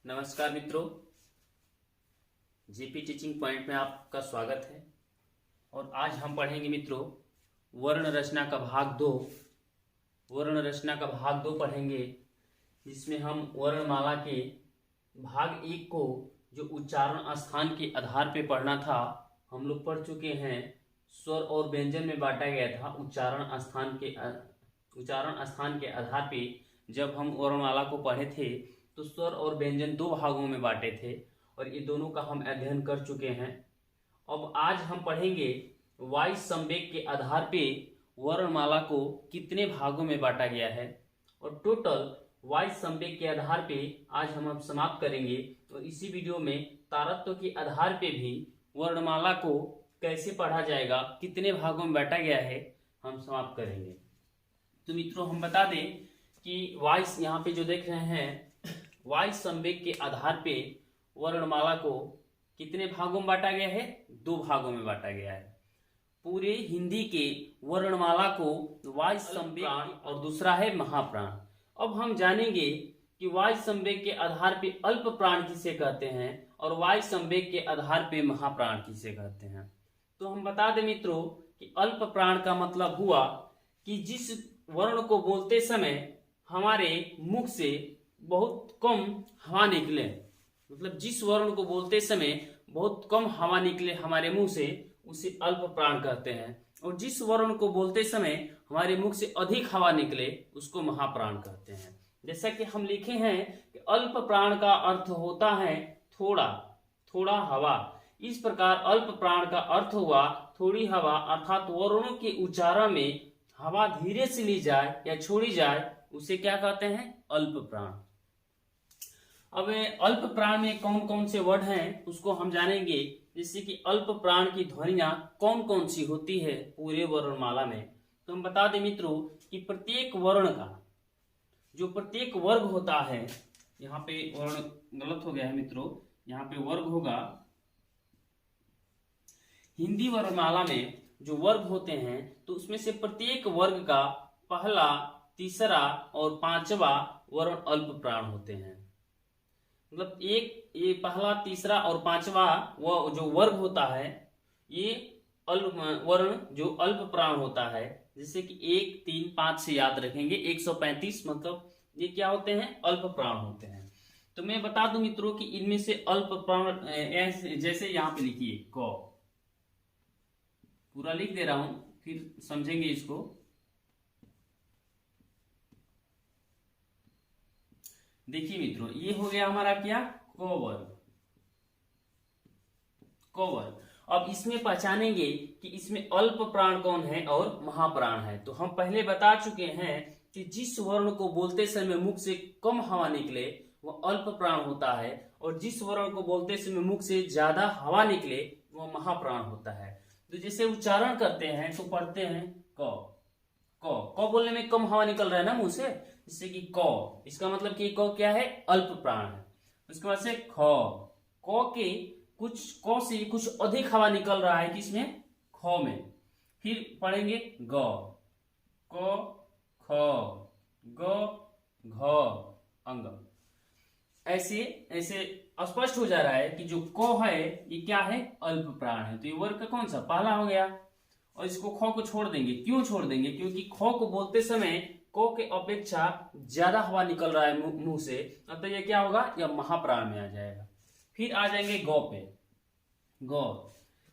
नमस्कार मित्रों, GP teaching point में आपका स्वागत है। और आज हम पढ़ेंगे मित्रों वर्ण रचना का भाग दो। वर्ण रचना का भाग दो पढ़ेंगे, जिसमें हम वर्णमाला के भाग एक को जो उच्चारण स्थान के आधार पे पढ़ना था, हम लोग पढ़ चुके हैं। स्वर और व्यंजन में बांटा गया था। उच्चारण स्थान के आधार पे जब हम वर्णमाला को पढ़े थे तो स्वर और व्यंजन दो भागों में बांटे थे और ये दोनों का हम अध्ययन कर चुके हैं। अब आज हम पढ़ेंगे वाई संवेग के आधार पे वर्णमाला को कितने भागों में बांटा गया है, और टोटल वाई संवेग के आधार पे आज हम अब समाप्त करेंगे। और इसी वीडियो में तारत्व के आधार पे भी वर्णमाला को कैसे पढ़ा जाएगा, कितने भागों में बांटा गया है, हम समाप्त करेंगे। तो मित्रों हम बता दें कि वाई यहाँ पे जो देख रहे हैं, वाई संवेग के आधार पे वर्णमाला को कितने भागों में बांटा गया है? दो भागों में बांटा गया है। पूरे हिंदी के वर्णमाला को वाई संवेग और दूसरा है महाप्राण। अब हम जानेंगे कि वाई संवेग के आधार पे अल्प प्राण किसे कहते हैं और वाई संवेग के आधार पे महाप्राण किसे कहते हैं। तो हम बता दें मित्रों कि अल्प प्राण का मतलब हुआ कि जिस वर्ण को बोलते समय हमारे मुख से बहुत कम हवा निकले, मतलब जिस वर्ण को बोलते समय बहुत कम हवा निकले हमारे मुंह से, उसे अल्प प्राण कहते हैं। और जिस वर्ण को बोलते समय हमारे मुख से अधिक हवा निकले, उसको महाप्राण कहते हैं। जैसा कि हम लिखे हैं कि अल्प प्राण का अर्थ होता है थोड़ा थोड़ा हवा। इस प्रकार अल्प प्राण का अर्थ हुआ थोड़ी हवा, अर्थात वर्णों के उच्चारण में हवा धीरे से ली जाए या छोड़ी जाए, उसे क्या कहते हैं? अल्प प्राण। अब अल्प प्राण में कौन कौन से वर्ड हैं उसको हम जानेंगे। जैसे कि अल्प प्राण की ध्वनियां कौन कौन सी होती है पूरे वर्णमाला में। तो हम बता दें मित्रों कि प्रत्येक वर्ण का जो प्रत्येक वर्ग होता है, यहाँ पे वर्ण गलत हो गया है मित्रों, यहाँ पे वर्ग होगा। हिंदी वर्णमाला में जो वर्ग होते हैं तो उसमें से प्रत्येक वर्ग का पहला, तीसरा और पांचवा वर्ण अल्प प्राण होते हैं। मतलब ये पहला, तीसरा और पांचवा वो जो वर्ग होता है, ये अल्प वर्ण जो अल्प प्राण होता है। जैसे कि 1, 3, 5 से याद रखेंगे, 135 मतलब ये क्या होते हैं? अल्प प्राण होते हैं। तो मैं बता दूं मित्रों कि इनमें से अल्प प्राण जैसे यहाँ पे लिखिए क, पूरा लिख दे रहा हूं, फिर समझेंगे इसको। देखिए मित्रों, ये हो गया हमारा क्या? क वर्ग। क वर्ग। अब इसमें पहचानेंगे कि इसमें अल्प प्राण कौन है और महाप्राण है। तो हम पहले बता चुके हैं कि जिस वर्ण को बोलते समय मुख से कम हवा निकले वह अल्प प्राण होता है, और जिस वर्ण को बोलते समय मुख से ज्यादा हवा निकले वह महाप्राण होता है। तो जैसे उच्चारण करते हैं तो पढ़ते हैं क। क बोलने में कम हवा निकल रहा है ना मुंह से, जैसे कि क, इसका मतलब कि क क्या है? अल्प प्राण है। उसके बाद से ख, क के क से कुछ अधिक हवा निकल रहा है किसमें? ख में। फिर पढ़ेंगे ग, क, ख, ग, घ, अंग। ऐसे ऐसे स्पष्ट हो जा रहा है कि जो क है ये क्या है? अल्प प्राण है। तो ये वर्ग का कौन सा? पहला हो गया। और इसको ख को छोड़ देंगे। क्यों छोड़ देंगे? क्योंकि ख को बोलते समय क के अपेक्षा ज्यादा हवा निकल रहा है मुंह से, तो ये क्या होगा? यह महाप्राण में आ जाएगा। फिर आ जाएंगे गौ पे। गौ,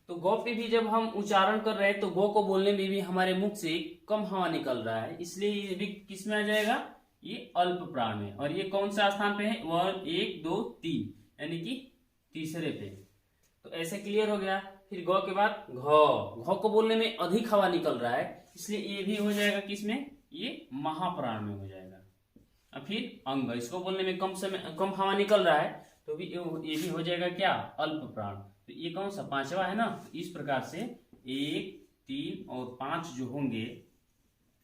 तो गौ पे भी जब हम उच्चारण कर रहे हैं तो गौ को बोलने में भी हमारे मुख से कम हवा निकल रहा है, इसलिए ये भी किस में आ जाएगा? ये अल्प प्राण में। और ये कौन सा स्थान पे है? 1, 2, 3, यानी कि तीसरे पे। तो ऐसे क्लियर हो गया। फिर गौ के बाद घ, घ को बोलने में अधिक हवा निकल रहा है, इसलिए ये भी हो जाएगा किसमें? ये महाप्राण में हो जाएगा। अब फिर अंग, इसको बोलने में कम हवा निकल रहा है, तो भी ये भी हो जाएगा क्या? अल्प प्राण। तो ये कौन सा? पांचवा है ना। तो इस प्रकार से 1, 3 और 5 जो होंगे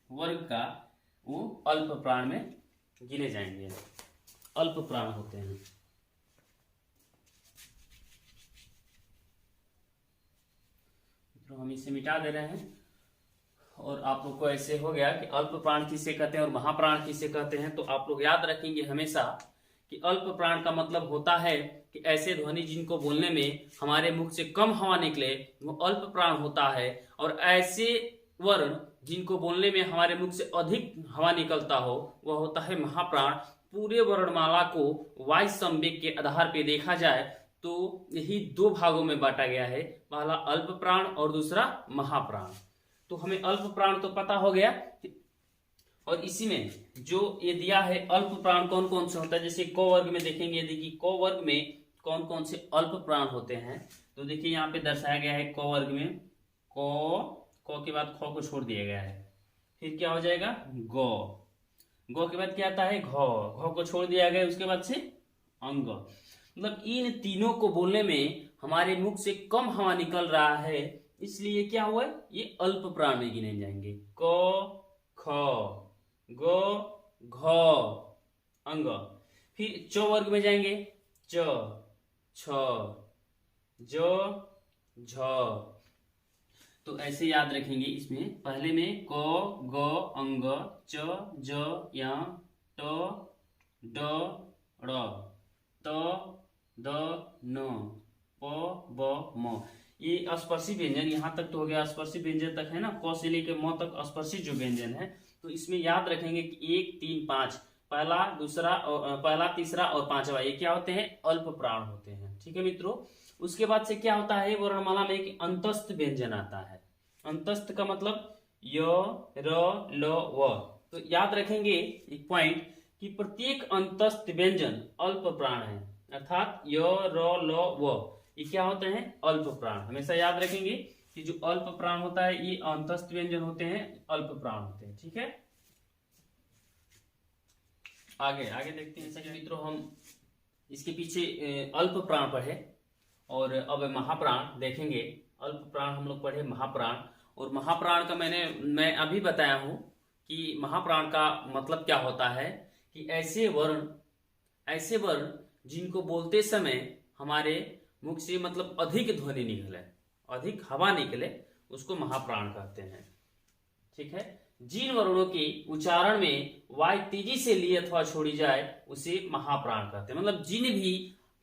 वर्ग का, वो अल्प प्राण में गिने जाएंगे, अल्प प्राण होते हैं। तो हम इसे मिटा दे रहे हैं। और आप लोग को ऐसे हो गया कि अल्प प्राण किसे कहते हैं और महाप्राण किसे कहते हैं। तो आप लोग याद रखेंगे हमेशा कि अल्प प्राण का मतलब होता है कि ऐसे ध्वनि जिनको बोलने में हमारे मुख से कम हवा निकले वो अल्प प्राण होता है, और ऐसे वर्ण जिनको बोलने में हमारे मुख से अधिक हवा निकलता हो वह होता है महाप्राण। पूरे वर्णमाला को वायु संवेग के आधार पर देखा जाए तो यही दो भागों में बांटा गया है, पहला अल्प प्राण और दूसरा महाप्राण। तो हमें अल्प प्राण तो पता हो गया, और इसी में जो ये दिया है अल्प प्राण कौन कौन से होता है, जैसे क वर्ग में देखेंगे यदि कि क वर्ग में कौन कौन से अल्प प्राण होते हैं, तो देखिए यहाँ पे दर्शाया गया है क वर्ग में क के बाद ख को छोड़ दिया गया है, फिर क्या हो जाएगा ग के बाद क्या आता है घ को छोड़ दिया गया, उसके बाद से अंग। मतलब इन तीनों को बोलने में हमारे मुख से कम हवा निकल रहा है, इसलिए क्या हुआ ये अल्प प्राण में गिने जाएंगे। क ख ग घ अंग। फिर च वर्ग में जाएंगे च छ ज झ। तो ऐसे याद रखेंगे, इसमें पहले में क ग अंग च ज य ट ड ड़ त द न प ब म। ये स्पर्शी व्यंजन यहाँ तक तो हो गया, स्पर्शी व्यंजन तक है ना, क से लेकर म तक स्पर्शी जो व्यंजन है। तो इसमें याद रखेंगे कि 1 3 5 पहला दूसरा और पहला तीसरा और पांचवा ये क्या होते हैं अल्प प्राण होते हैं। ठीक है मित्रों, उसके बाद से क्या होता है वर्णमाला में एक अंतस्थ व्यंजन आता है। अंतस्थ का मतलब य र ल व। तो याद रखेंगे एक पॉइंट कि प्रत्येक अंतस्थ व्यंजन अल्प प्राण है, अर्थात य र ल व ये क्या होते हैं अल्प प्राण। हमेशा याद रखेंगे कि जो अल्प प्राण होता है ये अंतस्थ व्यंजन होते हैं, अल्प प्राण होते हैं। ठीक है, आगे आगे देखते हैं। सभी मित्रों हम इसके पीछे अल्प प्राण पढ़े और अब महाप्राण देखेंगे। अल्प प्राण हम लोग पढ़े, महाप्राण, और महाप्राण का मैं अभी बताया हूं कि महाप्राण का मतलब क्या होता है कि ऐसे वर्ण जिनको बोलते समय हमारे मुख से मतलब अधिक ध्वनि निकले, अधिक हवा निकले, उसको महाप्राण कहते हैं। ठीक है, जिन वर्णों के उच्चारण में वायु तेजी से ली अथवा छोड़ी जाए उसे महाप्राण कहते हैं। मतलब जिन भी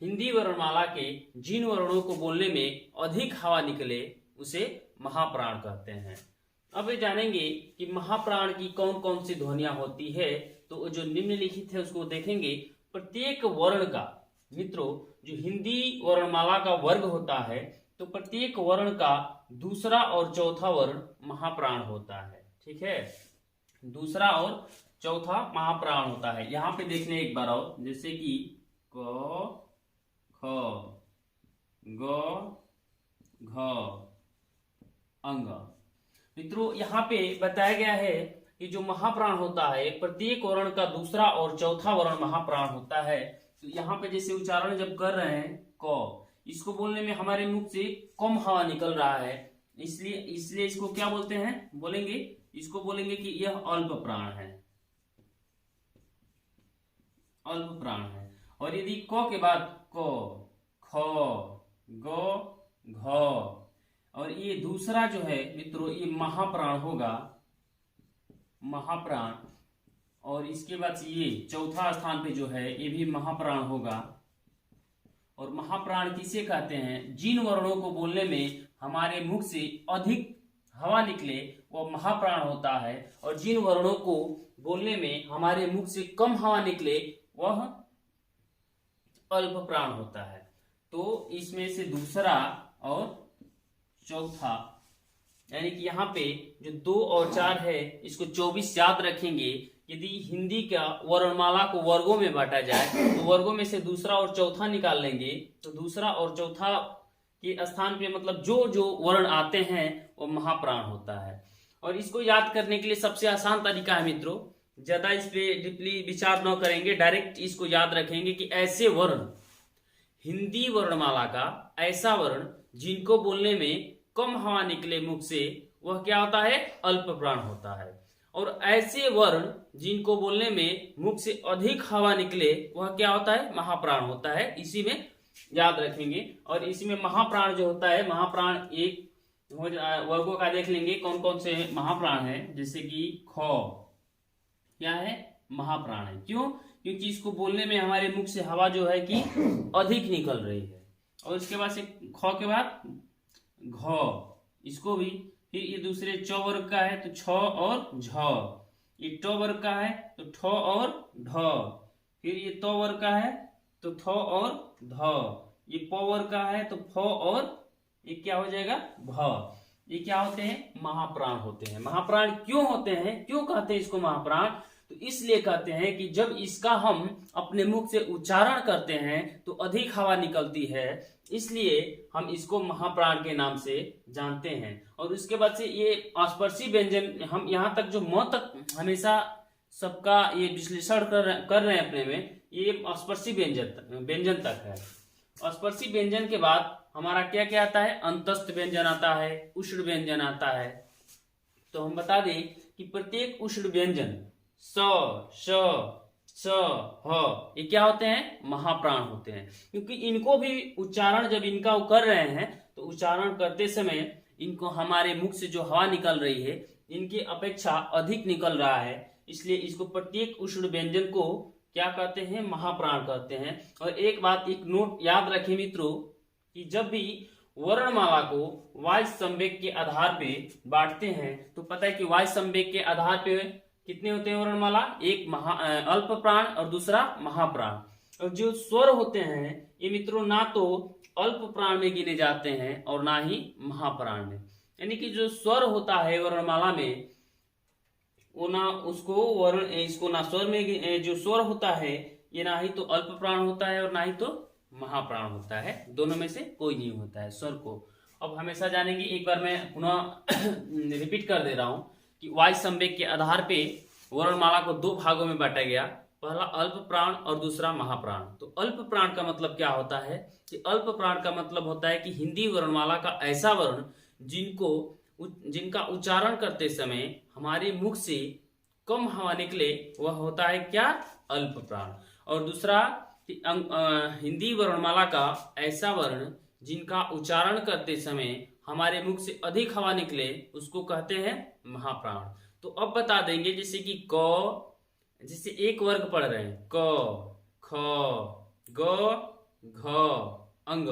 हिंदी वर्णमाला के जिन वर्णों को बोलने में अधिक हवा निकले उसे महाप्राण कहते हैं। अब ये जानेंगे कि महाप्राण की कौन कौन सी ध्वनियां होती है, तो जो निम्नलिखित है उसको देखेंगे। प्रत्येक वर्ण का मित्रों जो हिंदी वर्णमाला का वर्ग होता है तो प्रत्येक वर्ण का दूसरा और चौथा वर्ण महाप्राण होता है। ठीक है, दूसरा और चौथा महाप्राण होता है। यहाँ पे देखने एक बार और, जैसे कि क ख ग घ अंग। मित्रों यहाँ पे बताया गया है कि जो महाप्राण होता है प्रत्येक वर्ण का दूसरा और चौथा वर्ण महाप्राण होता है। तो यहाँ पे जैसे उच्चारण जब कर रहे हैं क, इसको बोलने में हमारे मुख से कम हवा निकल रहा है, इसलिए इसको क्या बोलते हैं बोलेंगे, इसको बोलेंगे कि यह अल्प प्राण है, अल्प प्राण है। और यदि क के बाद क ख ग घ और ये दूसरा जो है मित्रों ये महाप्राण होगा, महाप्राण, और इसके बाद ये चौथा स्थान पे जो है ये भी महाप्राण होगा। और महाप्राण किसे कहते हैं, जिन वर्णों को बोलने में हमारे मुख से अधिक हवा निकले वो महाप्राण होता है, और जिन वर्णों को बोलने में हमारे मुख से कम हवा निकले वह अल्प प्राण होता है। तो इसमें से दूसरा और चौथा, यानी कि यहाँ पे जो 2 और 4 है इसको 24 याद रखेंगे। यदि हिंदी का वर्णमाला को वर्गों में बांटा जाए तो वर्गों में से दूसरा और चौथा निकाल लेंगे, तो दूसरा और चौथा के स्थान पे मतलब जो जो वर्ण आते हैं वो महाप्राण होता है। और इसको याद करने के लिए सबसे आसान तरीका है मित्रों, ज्यादा इस पे डीपली विचार न करेंगे, डायरेक्ट इसको याद रखेंगे कि ऐसे वर्ण हिंदी वर्णमाला का ऐसा वर्ण जिनको बोलने में कम हवा निकले मुख से वह क्या होता है अल्प प्राण होता है, और ऐसे वर्ण जिनको बोलने में मुख से अधिक हवा निकले वह क्या होता है महाप्राण होता है। इसी में याद रखेंगे। और इसी में महाप्राण जो होता है, महाप्राण एक वर्गों का देख लेंगे कौन कौन से महाप्राण है। जैसे कि ख क्या है महाप्राण है, क्यों क्योंकि इसको बोलने में हमारे मुख से हवा जो है कि अधिक निकल रही है। और इसके बाद से ख के बाद घ, इसको भी, फिर ये दूसरे च वर्ग का है तो छ और झ, ये ट वर्ग का है तो ठ और ढ, फिर ये त वर्ग का है तो थ और ध, ये प वर्ग का है तो फ और ये क्या हो जाएगा भ। ये क्या होते हैं? महाप्राण होते हैं। महाप्राण क्यों होते हैं, क्यों कहते हैं इसको महाप्राण? तो इसलिए कहते हैं कि जब इसका हम अपने मुख से उच्चारण करते हैं तो अधिक हवा निकलती है, इसलिए हम इसको महाप्राण के नाम से जानते हैं। और उसके बाद से ये स्पर्शी व्यंजन, हम यहाँ तक जो म तक हमेशा सबका ये विश्लेषण कर रहे हैं अपने में, ये स्पर्शी व्यंजन तक है। स्पर्शी व्यंजन के बाद हमारा क्या क्या आता है? अंतस्थ व्यंजन आता है, उष्ण व्यंजन आता है। तो हम बता दें कि प्रत्येक उष्ण व्यंजन स, श, स, ह, ये क्या होते हैं? महाप्राण होते हैं। क्योंकि इनको भी उच्चारण जब इनका कर रहे हैं तो उच्चारण करते समय इनको हमारे मुख से जो हवा निकल रही है इनकी अपेक्षा अधिक निकल रहा है, इसलिए इसको प्रत्येक उष्ण व्यंजन को क्या कहते हैं? महाप्राण कहते हैं। और एक बात, एक नोट याद रखें मित्रों कि जब भी वर्णमाला को वाच्य संवेग के आधार पे बांटते हैं तो पता है कि वाच्य संवेग के आधार पे कितने होते हैं वर्णमाला? एक अल्प प्राण और दूसरा महाप्राण। और जो स्वर होते हैं ये मित्रों ना तो अल्प प्राण में गिने जाते हैं और ना ही महाप्राण में। यानी कि जो स्वर होता है वर्णमाला में वो ना उसको वर्ण, इसको ना स्वर में, जो स्वर होता है ये ना ही तो अल्प प्राण होता है और ना ही तो महाप्राण होता है, दोनों में से कोई नहीं होता है स्वर को। अब हमेशा जानेंगे, एक बार मैं पुनः रिपीट कर दे रहा हूं कि वाच्य संवेग के आधार पे वर्णमाला को दो भागों में बांटा गया, पहला अल्प प्राण और दूसरा महाप्राण। तो अल्प प्राण का मतलब क्या होता है? कि अल्प प्राण का मतलब होता है कि हिंदी वर्णमाला का ऐसा वर्ण जिनका उच्चारण करते समय हमारे मुख से कम हवा निकले, वह होता है क्या? अल्प प्राण। और दूसरा हिंदी वर्णमाला का ऐसा वर्ण जिनका उच्चारण करते समय हमारे मुख से अधिक हवा निकले, उसको कहते हैं महाप्राण। तो अब बता देंगे, जैसे कि क, जैसे एक वर्ग पढ़ रहे हैं, क, ख, ग, घ, अंग।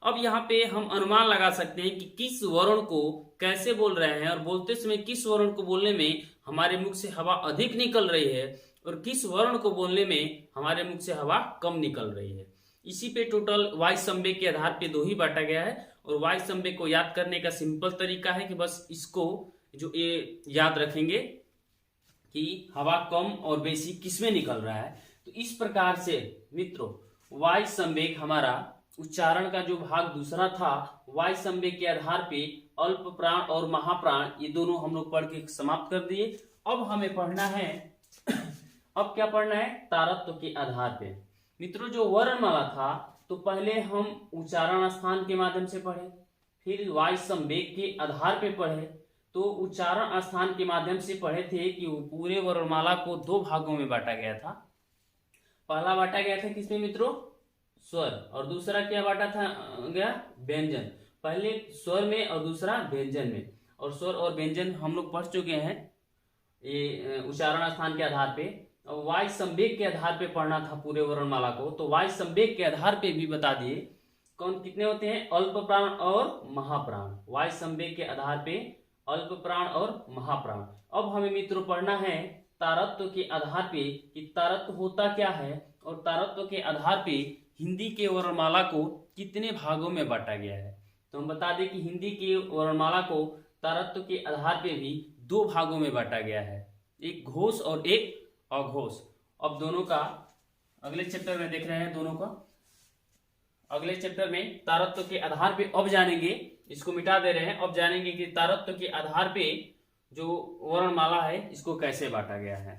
अब यहाँ पे हम अनुमान लगा सकते हैं कि किस वर्ण को कैसे बोल रहे हैं और बोलते समय किस वर्ण को बोलने में हमारे मुख से हवा अधिक निकल रही है और किस वर्ण को बोलने में हमारे मुख से हवा कम निकल रही है। इसी पे टोटल वाच्य संवेग के आधार पे दो ही बांटा गया है। और वाच्य संवेग को याद करने का सिंपल तरीका है कि बस इसको जो ये याद रखेंगे कि हवा कम और बेसी किसमें निकल रहा है। तो इस प्रकार से मित्रों वाच्य संवेग हमारा उच्चारण का जो भाग दूसरा था, वाच्य संवेग के आधार पे अल्प प्राण और महाप्राण, ये दोनों हम लोग पढ़ के समाप्त कर दिए। अब हमें पढ़ना है, अब क्या पढ़ना है? तारत्व के आधार पे। मित्रों जो वर्णमाला था तो पहले हम उच्चारण स्थान के माध्यम से पढ़े, फिर वाच्य संवेग के आधार पे पढ़े। तो उच्चारण स्थान के माध्यम से पढ़े थे कि पूरे वर्णमाला को दो भागों में बांटा गया था। पहला बांटा गया था किसमें मित्रों? स्वर। और दूसरा क्या बांटा था गया? व्यंजन। पहले स्वर में और दूसरा व्यंजन में। और स्वर और व्यंजन हम लोग पढ़ चुके हैं ये उच्चारण स्थान के आधार पे। और वाच्य संवेग के आधार पे पढ़ना था पूरे वर्णमाला को, तो वाच्य संवेग के आधार पे भी बता दिए कौन कितने होते हैं? अल्प प्राण और महाप्राण। वाच्य संवेग के आधार पे अल्प प्राण और महाप्राण। अब हमें मित्रों पढ़ना है तारत्व के आधार पे कि तारत्व होता क्या है और तारत्व के आधार पे हिंदी के वर्णमाला को कितने भागों में बांटा गया है। तो हम बता दें कि हिंदी की वर्णमाला को तारत्व के आधार पे भी दो भागों में बांटा गया है, एक घोष और एक अघोष। अब दोनों का अगले चैप्टर में देख रहे हैं, दोनों का अगले चैप्टर में तारत्व के आधार पे अब जानेंगे, इसको मिटा दे रहे हैं, अब जानेंगे कि तारत्व के आधार पे जो वर्णमाला है इसको कैसे बांटा गया है।